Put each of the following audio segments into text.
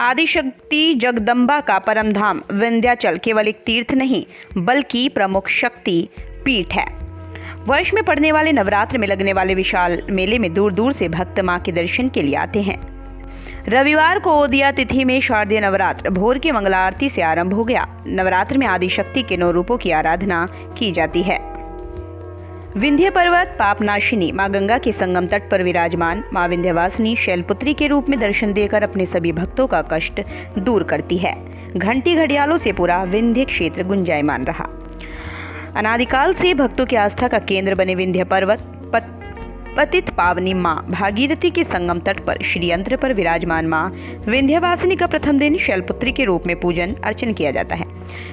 आदिशक्ति जगदम्बा का परम धाम विंध्याचल केवल एक तीर्थ नहीं बल्कि प्रमुख शक्ति पीठ है। वर्ष में पड़ने वाले नवरात्र में लगने वाले विशाल मेले में दूर दूर से भक्त मां के दर्शन के लिए आते हैं। रविवार को ओदिया तिथि में शारदीय नवरात्र भोर की मंगला आरती से आरंभ हो गया। नवरात्र में आदिशक्ति के 9 रूपों की आराधना की जाती है। विंध्य पर्वत पापनाशिनी मां गंगा के संगम तट पर विराजमान मां विंध्यवासिनी शैलपुत्री के रूप में दर्शन देकर अपने सभी भक्तों का कष्ट दूर करती है। घंटी घड़ियालों से पूरा विंध्य क्षेत्र गुंजायमान रहा। अनादिकाल से भक्तों की आस्था का केंद्र बने विंध्य पर्वत पतित पावनी मां भागीरथी के संगम तट पर श्री यंत्र पर विराजमान मां विंध्यवासिनी का प्रथम दिन शैलपुत्री के रूप में पूजन अर्चन किया जाता है।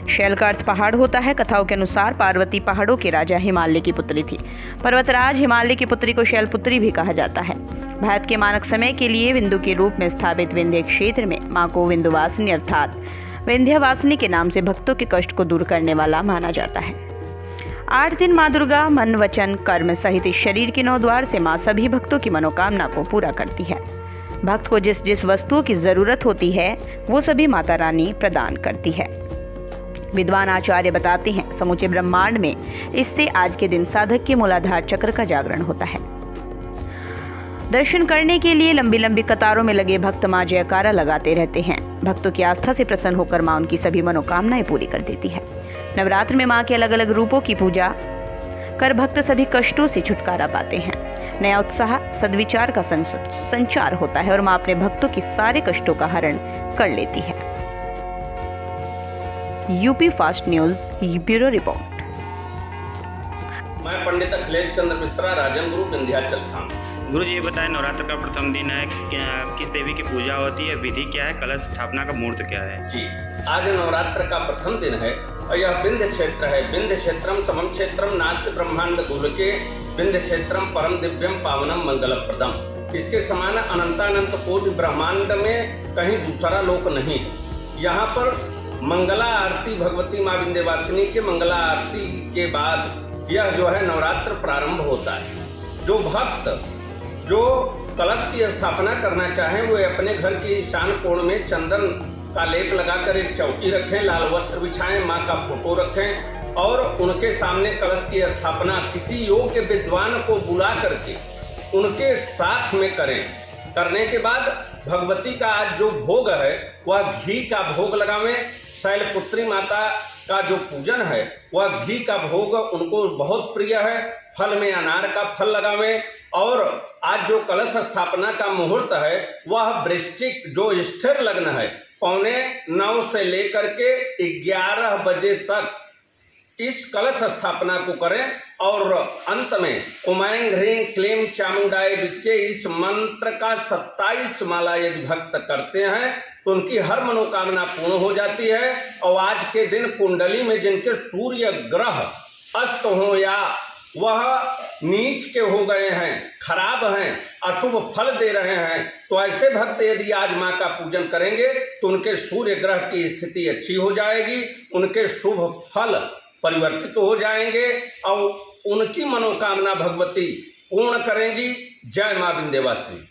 शैल का अर्थ पहाड़ होता है। कथाओं के अनुसार पार्वती पहाड़ों के राजा हिमालय की पुत्री थी। पर्वतराज हिमालय की पुत्री को शैलपुत्री भी कहा जाता है। भारत के मानक समय के लिए विंध्य के रूप में स्थापित विंध्य क्षेत्र में मां को विंध्यवासिनी अर्थात विंध्यवासिनी के नाम से भक्तों के कष्ट को दूर करने वाला माना जाता है। 8 दिन मां दुर्गा मन वचन कर्म सहित इस शरीर के 9 द्वार से मां सभी भक्तों की मनोकामना को पूरा करती है। भक्त को जिस जिस वस्तुओं की जरूरत होती है वो सभी माता रानी प्रदान करती है। विद्वान आचार्य बताते हैं समूचे ब्रह्मांड में इससे आज के दिन साधक के मूलाधार चक्र का जागरण होता है। दर्शन करने के लिए लंबी लंबी कतारों में लगे भक्त मां जयकारा लगाते रहते हैं। भक्तों की आस्था से प्रसन्न होकर मां उनकी सभी मनोकामनाएं पूरी कर देती है। नवरात्र में मां के अलग अलग रूपों की पूजा कर भक्त सभी कष्टों से छुटकारा पाते हैं। नया उत्साह सद्विचार का संचार होता है और मां अपने भक्तों के सारे कष्टों का हरण कर लेती है। UP fast news bureau report. मैं पंडित अखिलेश चंद्र मिश्रा, राजन गुरु, विंध्याचल धाम। गुरु जी, ये बताएं नवरात्र का प्रथम दिन है, किस देवी की पूजा होती है, विधि क्या है, कलश स्थापना का मुहूर्त क्या है? जी, आज नवरात्र का प्रथम दिन है और यह विंध्य क्षेत्र है। विंध्य क्षेत्रम समम क्षेत्रम नास्ति ब्रह्मांड गोलके विंध्य क्षेत्रम परम दिव्यम पावनम मंगलप्रदम। इसके समान अनंतानंत कोटि ब्रह्मांड में कहीं दूसरा लोक नहीं है। यहाँ पर मंगला आरती भगवती माँ विंध्यवासिनी के मंगला आरती के बाद यह जो है नवरात्र प्रारंभ होता है। जो भक्त जो कलश की स्थापना करना चाहें वो अपने घर के ईशान कोण में चंदन का लेप लगाकर एक चौकी रखें, लाल वस्त्र बिछाएं, माँ का फोटो रखें और उनके सामने कलश की स्थापना किसी योग्य विद्वान को बुला करके उनके साथ में करें। करने के बाद भगवती का आज जो भोग है वह घी का भोग लगावें। शैलपुत्री माता का जो पूजन है वह घी का भोग उनको बहुत प्रिय है। फल में अनार का फल लगावें और आज जो कलश स्थापना का मुहूर्त है वह वृश्चिक जो स्थिर लग्न है 8:45 से लेकर के 11 बजे तक इस कलश स्थापना को करें और अंत में उमैं ह्रीं क्लीं चामुंडाय विच्चे इस मंत्र का 27 माला यदि भक्त करते हैं तो उनकी हर मनोकामना पूर्ण हो जाती है। और आज के दिन कुंडली में जिनके सूर्य ग्रह अस्त हो या वह नीच के हो गए हैं, खराब हैं, अशुभ फल दे रहे हैं, तो ऐसे भक्त यदि आज माँ का पूजन करेंगे तो उनके सूर्य ग्रह की स्थिति अच्छी हो जाएगी, उनके शुभ फल परिवर्तित हो जाएंगे और उनकी मनोकामना भगवती पूर्ण करेंगी। जय माँ विंध्यवासिनी।